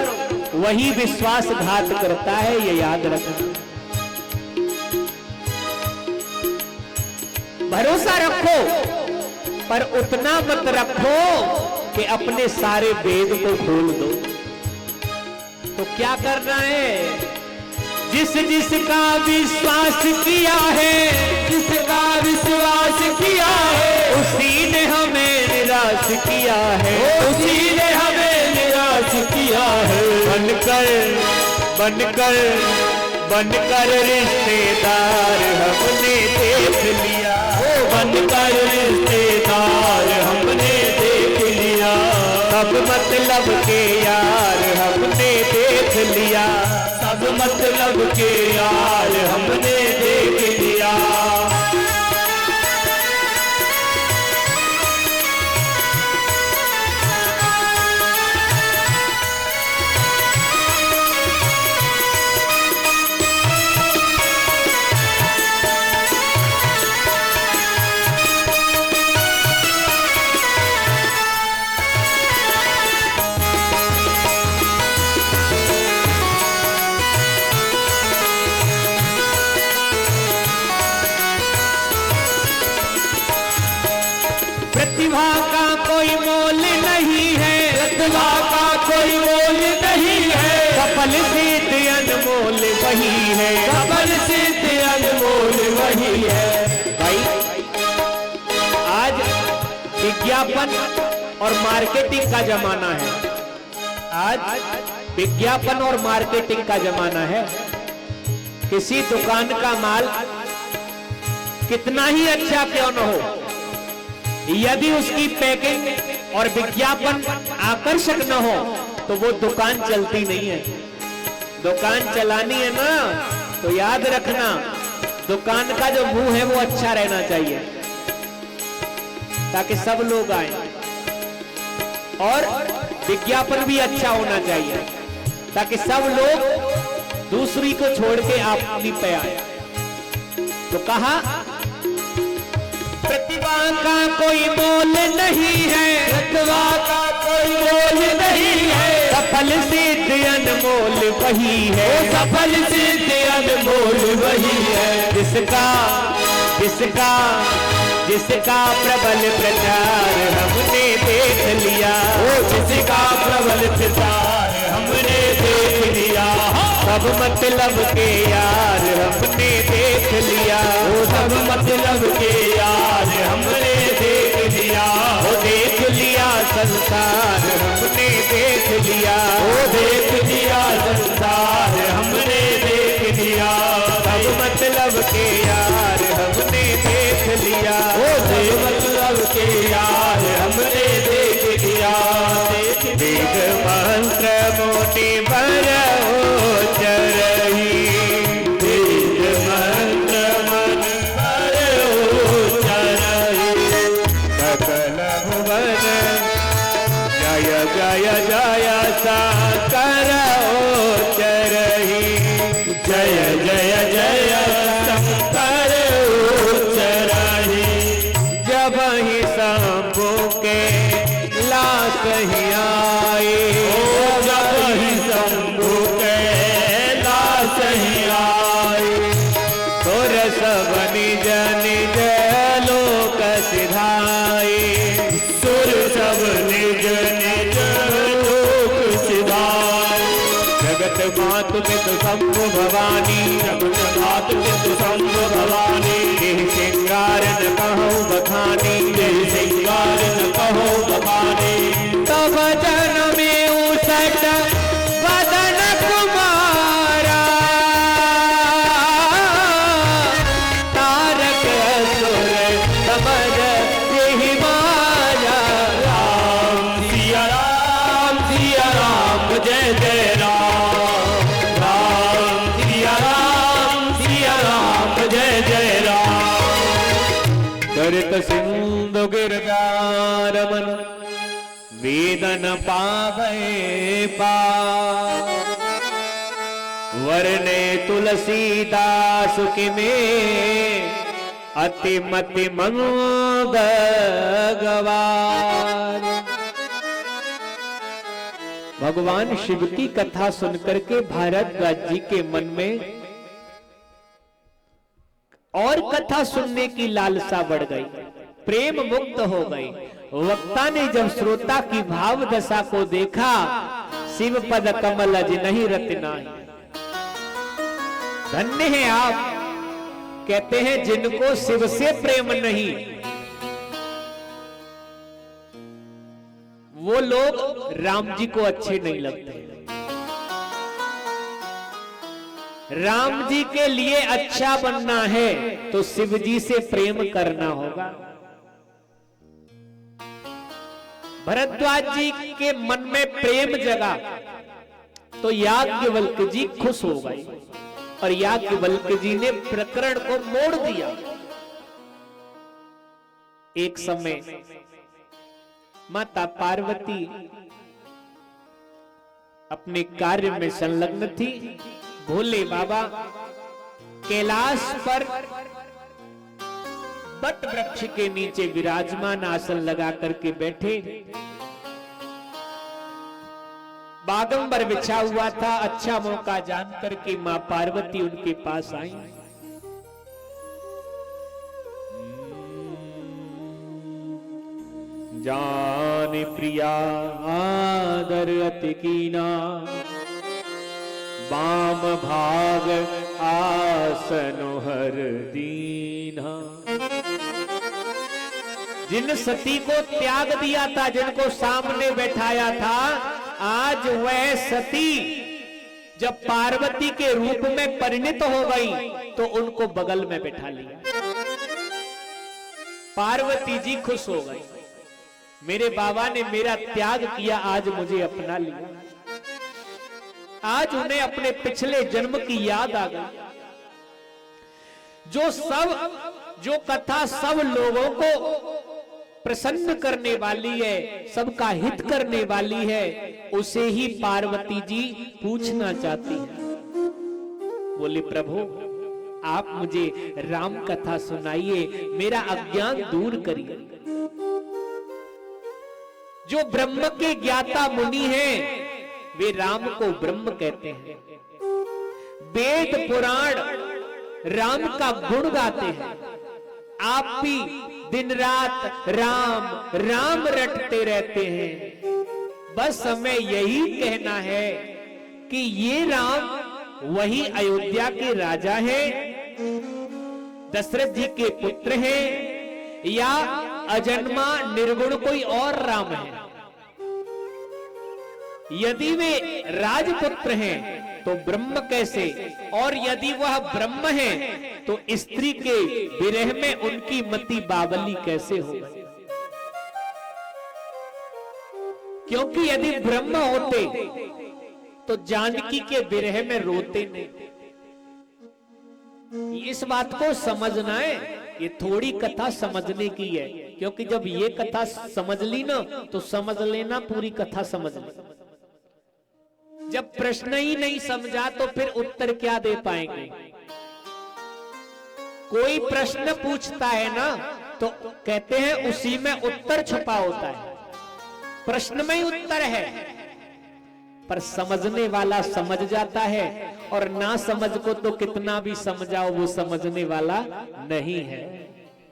वही विश्वासघात करता है, ये याद रखना। भरोसा रखो पर उतना मत रखो कि अपने सारे वेद को खोल दो। तो क्या करना है?
जिसका विश्वास किया है, जिसका विश्वास किया है,
उसी ने हमें निराश किया है,
उसी ने हमें निराश किया है। बनकर रिश्तेदार हमने देख लिया, बनकर रिश्तेदार हमने देख लिया। सब मतलब के यार हमने देख लिया, सब मतलब के यार हमने देख लिया। प्रतिभा का कोई मोल नहीं है, प्रतिभा का कोई मोल नहीं है। सफल सिद्ध अनमोल वही है, सफल सिद्ध अनमोल वही है।
भाई आज विज्ञापन और मार्केटिंग का जमाना है। आज विज्ञापन और मार्केटिंग का जमाना है। किसी दुकान का माल कितना ही अच्छा क्यों न हो, यदि उसकी पैकिंग और विज्ञापन आकर्षक न हो तो वो दुकान चलती नहीं है। दुकान चलानी है ना तो याद रखना, दुकान का जो मुंह है वो अच्छा रहना चाहिए ताकि सब लोग आए, और विज्ञापन भी अच्छा होना चाहिए ताकि सब लोग दूसरी को छोड़ के अपनी पे आए। तो कहा प्रतिभा का कोई मोल नहीं है, प्रतिभा का कोई मोल नहीं है, सफल सिद्ध अनमोल वही है, सफल सिद्ध अनमोल वही है, जिसका जिसका जिसका प्रबल प्रचार हमने देख लिया, जिसका प्रबल प्रचार हमने देख लिया, सब मतलब के यार हमने देख लिया, सब मतलब के यार हमने देख लिया, वो देख लिया संसार हमने देख लिया, वो देख लिया संसार हमने देख लिया, सब मतलब के यार हमने देख लिया, वो मतलब के यार हमने देख लिया। वेद मंत्र मोटी बर चरही, वेद मंत्र मन पर चरही, सकल भुवन जय जय जय शंकर चरही, जय जय जय शंकर चरही, जब ही शंभु के लाश ही आए, जब ही शंभु के लाश ही आए, सुर सब निज निज लोक सिधाए, सुर सब निज निज लोक सिधाए, जगत मातु पितु शंभु भवानी, जगत मातु पितु शंभु भवानी, देह सिंगार न कहो बखानी, देह सिंगार न कहो बखानी, तब जन में उसट वदन कुमारा, तारक असुर समझ यही माया, राम सिया राम सिया राम जय जय राम, राम सिया राम जय जय राम, चरित सिंधु गिरधार मन वेदन पावे पार, वरने तुलसीदास के में अति मति मंग गवार। भगवान शिव की कथा सुनकर के भारद्वाज जी के मन में और कथा सुनने की लालसा बढ़ गई, प्रेम मुक्त हो गई। वक्ता ने जब श्रोता की भाव दशा को देखा, शिव पद कमल अज नहीं रतना, धन्य है आप, कहते हैं जिनको शिव से प्रेम नहीं वो लोग राम जी को अच्छे नहीं लगते। राम जी के लिए अच्छा बनना है तो शिव जी से प्रेम करना होगा। भरद्वाज जी के मन में प्रेम जगा तो याज्ञवल्क जी खुश हो गए और याज्ञवल्क जी ने प्रकरण को मोड़ दिया। एक समय माता पार्वती अपने कार्य में संलग्न थी। भोले बाबा कैलाश पर बट वृक्ष के नीचे विराजमान आसन लगा करके बैठे, बागंबर बिछा हुआ था। अच्छा मौका जान करके मां पार्वती उनके पास आई। जान प्रिया आदर अति कीना, बाम भाग आसनो हर दीना। जिन सती को त्याग दिया था, जिनको सामने बैठाया था, आज वह सती जब पार्वती के रूप में परिणित हो गई तो उनको बगल में बैठा लिया। पार्वती जी खुश हो गई, मेरे बाबा ने मेरा त्याग किया, आज मुझे अपना लिया। आज उन्हें अपने पिछले जन्म की याद आ गई। जो कथा सब लोगों को प्रसन्न करने वाली है, सबका हित करने वाली है, उसे ही पार्वती जी पूछना चाहती है। बोले प्रभु आप मुझे राम कथा सुनाइए, मेरा अज्ञान दूर करिए। जो ब्रह्म के ज्ञाता मुनि हैं वे राम को ब्रह्म कहते हैं। वेद पुराण राम का गुण गाते हैं। आप भी दिन रात राम राम रटते रहते हैं। बस हमें यही कहना है कि ये राम वही अयोध्या के राजा हैं, दशरथ जी के पुत्र हैं, या अजन्मा निर्गुण कोई और राम है। यदि वे राजपुत्र हैं तो ब्रह्म कैसे, और यदि वह ब्रह्म है तो स्त्री के विरह में उनकी मति बावली कैसे हो? क्योंकि यदि ब्रह्म होते तो जानकी के विरह में रोते नहीं। इस बात को समझना है, ये थोड़ी कथा समझने की है, क्योंकि जब ये कथा समझ ली ना तो समझ लेना पूरी कथा समझ ली। जब प्रश्न ही नहीं समझा तो फिर उत्तर क्या दे पाएंगे? कोई प्रश्न पूछता है ना तो कहते हैं उसी में उत्तर छुपा होता है, प्रश्न में ही उत्तर है। पर समझने वाला समझ जाता है, और ना समझ को तो कितना भी समझाओ वो समझने वाला नहीं है।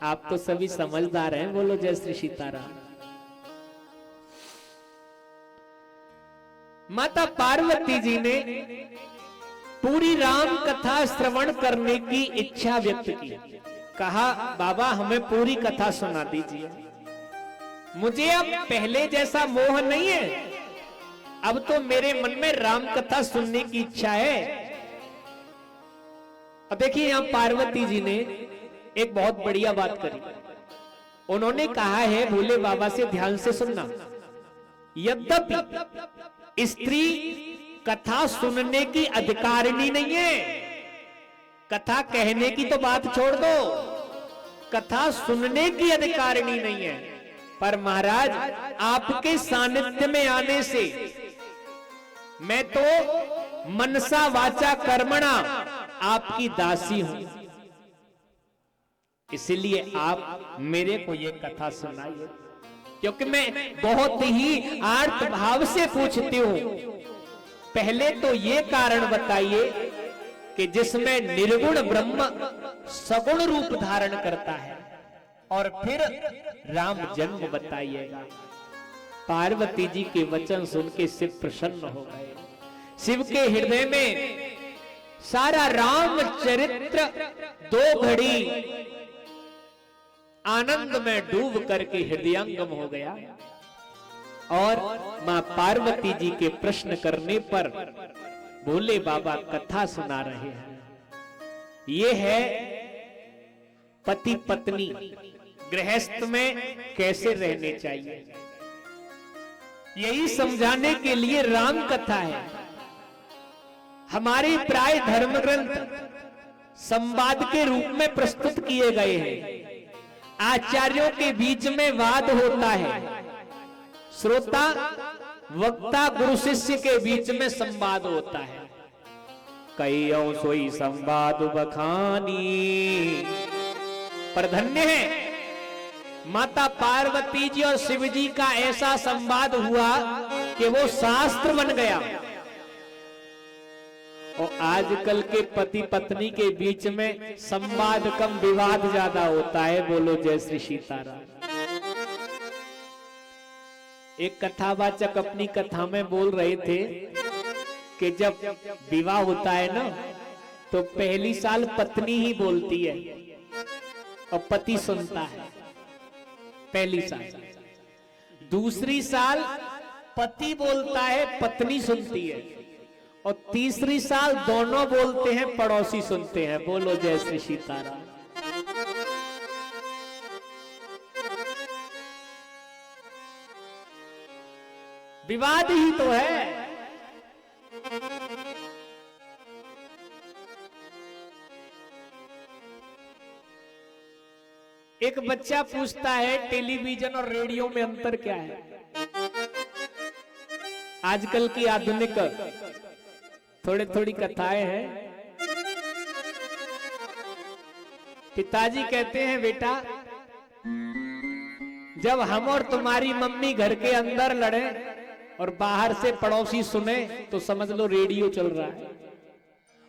आप तो सभी समझदार हैं, बोलो जय श्री सीताराम। माता पार्वती जी ने पूरी राम कथा श्रवण करने की इच्छा व्यक्त की। कहा बाबा हमें पूरी कथा सुना दीजिए, मुझे अब पहले जैसा मोह नहीं है, अब तो मेरे मन में राम कथा सुनने की इच्छा है। अब देखिए यहां पार्वती जी ने एक बहुत बढ़िया बात करी। उन्होंने कहा है भोले बाबा से ध्यान से सुनना, यद्यपि स्त्री कथा सुनने की अधिकारिणी नहीं है, कथा कहने की तो बात छोड़ दो, कथा सुनने की अधिकारिणी नहीं है, पर महाराज आपके सानिध्य में आने से मैं तो मनसा वाचा कर्मणा आपकी दासी हूं, इसलिए आप मेरे को ये कथा सुनाइए। क्योंकि मैं बहुत ही आर्त भाव से पूछती हूं, पहले तो ये कारण बताइए कि जिसमें निर्गुण ब्रह्म सगुण रूप धारण करता है, और फिर राम जन्म बताइएगा। पार्वती जी के वचन सुन के शिव प्रसन्न हो गए। शिव के हृदय में सारा राम चरित्र 2 घड़ी आनंद में डूब करके हृदयंगम हो गया। और मां पार्वती जी के प्रश्न करने पर भोले बाबा कथा सुना रहे हैं। ये है पति पत्नी गृहस्थ में कैसे रहने चाहिए, यही समझाने के लिए राम कथा है। हमारे प्राय धर्म ग्रंथ संवाद के रूप में प्रस्तुत किए गए हैं। आचार्यों के बीच में वाद होता है, श्रोता वक्ता गुरु शिष्य के बीच में संवाद होता है। कईयों सोई संवाद बखानी, पर धन्य है माता पार्वती जी और शिव जी का ऐसा संवाद हुआ कि वो शास्त्र बन गया। और आजकल के पति पत्नी के बीच में संवाद कम विवाद ज्यादा होता है। बोलो जय श्री सीताराम। एक कथावाचक अपनी कथा में बोल रहे थे कि जब विवाह होता है ना तो पहली साल पत्नी ही बोलती है और पति सुनता है पहली साल, दूसरी साल पति बोलता है पत्नी सुनती है, और तीसरी साल दोनों बोलते हैं पड़ोसी सुनते हैं। बोलो जय श्री सीताराम। विवाद ही तो है। एक बच्चा पूछता है टेलीविजन और रेडियो में अंतर क्या है। आजकल की आधुनिक थोड़ी कथाएं हैं। पिताजी कहते हैं बेटा, जब हम और तुम्हारी मम्मी घर के अंदर लड़े और बाहर से पड़ोसी सुने तो समझ लो रेडियो चल रहा है,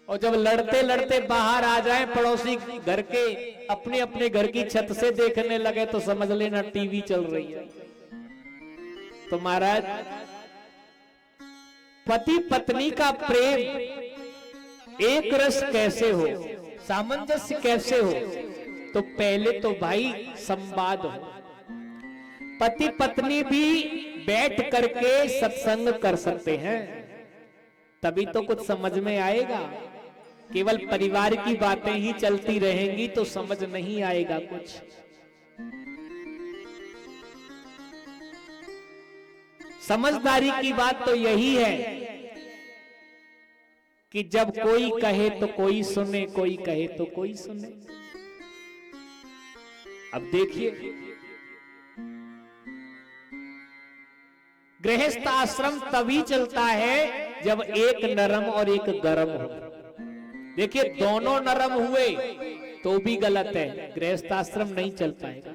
और जब लड़ते लड़ते बाहर आ जाए पड़ोसी घर के अपने अपने घर की छत से देखने लगे तो समझ लेना टीवी चल रही है। तो महाराज, पति पत्नी का प्रेम एक रस कैसे हो, सामंजस्य कैसे हो, तो पहले तो भाई संवाद हो। पति पत्नी भी बैठ करके सत्संग कर सकते हैं, तभी तो कुछ समझ में आएगा। केवल परिवार की बातें ही चलती रहेंगी तो समझ नहीं आएगा कुछ। समझदारी की बात तो यही है कि जब कोई कहे तो कोई सुने, कोई कहे तो कोई सुने। अब देखिए, गृहस्थ आश्रम तभी चलता है जब एक नरम और एक गरम हो। देखिए, दोनों नरम हुए तो भी गलत है, गृहस्थ आश्रम नहीं चल पाएगा।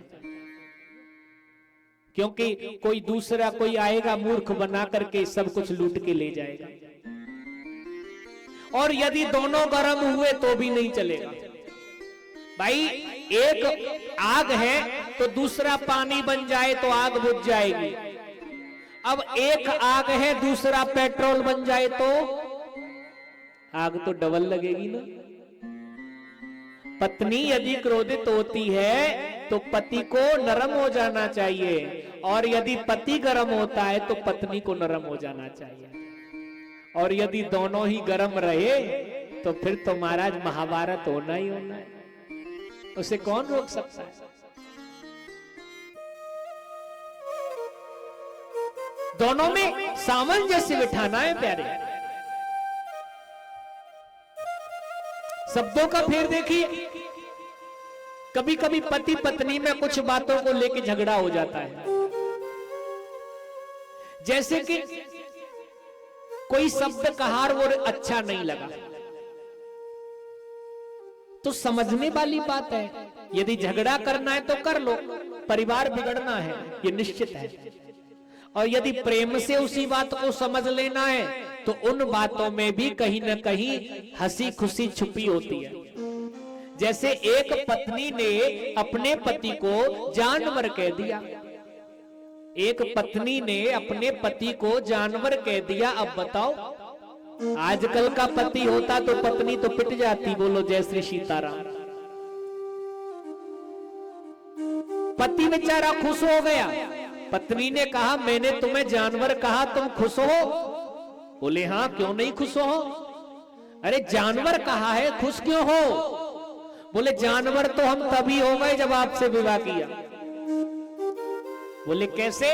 क्योंकि कोई दूसरा कोई आएगा मूर्ख बना करके सब कुछ लूट के ले जाएगा। और यदि दोनों गर्म हुए तो भी नहीं चलेगा। भाई, एक आग है तो दूसरा पानी बन जाए तो आग बुझ जाएगी। अब एक आग है दूसरा पेट्रोल बन जाए तो आग तो डबल लगेगी ना। पत्नी यदि क्रोधित होती है तो पति को नरम हो जाना चाहिए, और यदि पति गर्म होता है तो पत्नी को नरम हो जाना चाहिए। और यदि दोनों ही गर्म रहे तो फिर तो महाराज महाभारत होना ही होना है, उसे कौन रोक सकता है। दोनों में सामंजस्य बिठाना है प्यारे। शब्दों का फेर देखिए, कभी कभी पति पत्नी में कुछ बातों को लेकर झगड़ा हो जाता है। जैसे कि कोई शब्द कहा और वो अच्छा नहीं लगा, तो समझने वाली बात है। यदि झगड़ा करना है तो कर लो, परिवार बिगड़ना है ये निश्चित है। और यदि प्रेम से उसी बात को समझ लेना है तो उन बातों में भी कहीं न कहीं हंसी खुशी छुपी होती है। जैसे एक पत्नी ने अपने पति को जानवर कह दिया, एक पत्नी ने अपने पति को जानवर कह दिया। अब बताओ, आजकल का पति होता तो पत्नी तो पिट जाती। बोलो जय श्री सीताराम। पति बेचारा खुश हो गया, पत्नी ने कहा मैंने तुम्हें जानवर कहा, तुम खुश हो? बोले हाँ, क्यों नहीं खुश हो? अरे जानवर कहा है, खुश क्यों हो? बोले जानवर तो हम तभी हो गए जब आपसे विवाह किया। बोले कैसे?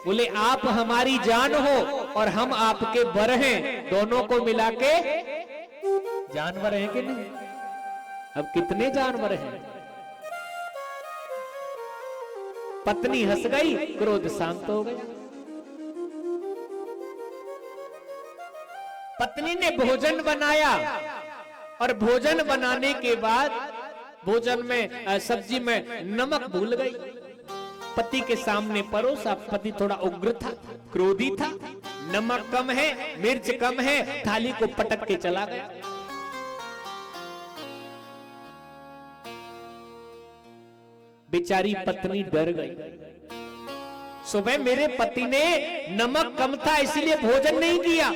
बोले आप हमारी जान हो और हम आपके बर हैं, दोनों को मिला के जानवर हैं कि नहीं? अब कितने जानवर हैं? पत्नी हंस गई, क्रोध शांत हो गया। पत्नी ने भोजन बनाया और भोजन बनाने के बाद भोजन में सब्जी में नमक भूल गई। पति के सामने परोसा। पति थोड़ा उग्र था, क्रोधी था। नमक कम है, मिर्च कम है, थाली को पटक के चला गया। बेचारी पत्नी डर गई। सुबह मेरे पति ने नमक कम था इसलिए भोजन नहीं किया,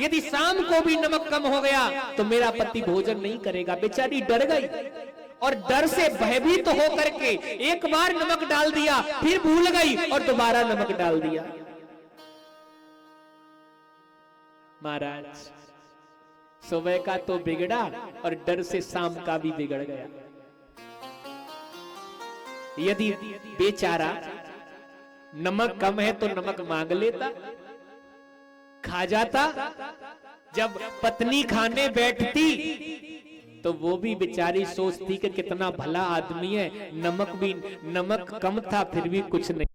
यदि शाम को भी नमक कम हो गया तो मेरा पति भोजन नहीं करेगा। बेचारी डर गई और डर से भयभीत होकर के एक बार नमक डाल दिया, फिर भूल गई और दोबारा नमक डाल दिया। महाराज, सुबह का तो बिगड़ा और डर से शाम का भी बिगड़ गया। यदि बेचारा नमक कम है तो नमक मांग लेता, खा जाता। जब पत्नी खाने बैठती तो वो भी बेचारी सोचती कि कितना भला आदमी है, नमक कम था फिर भी कुछ नहीं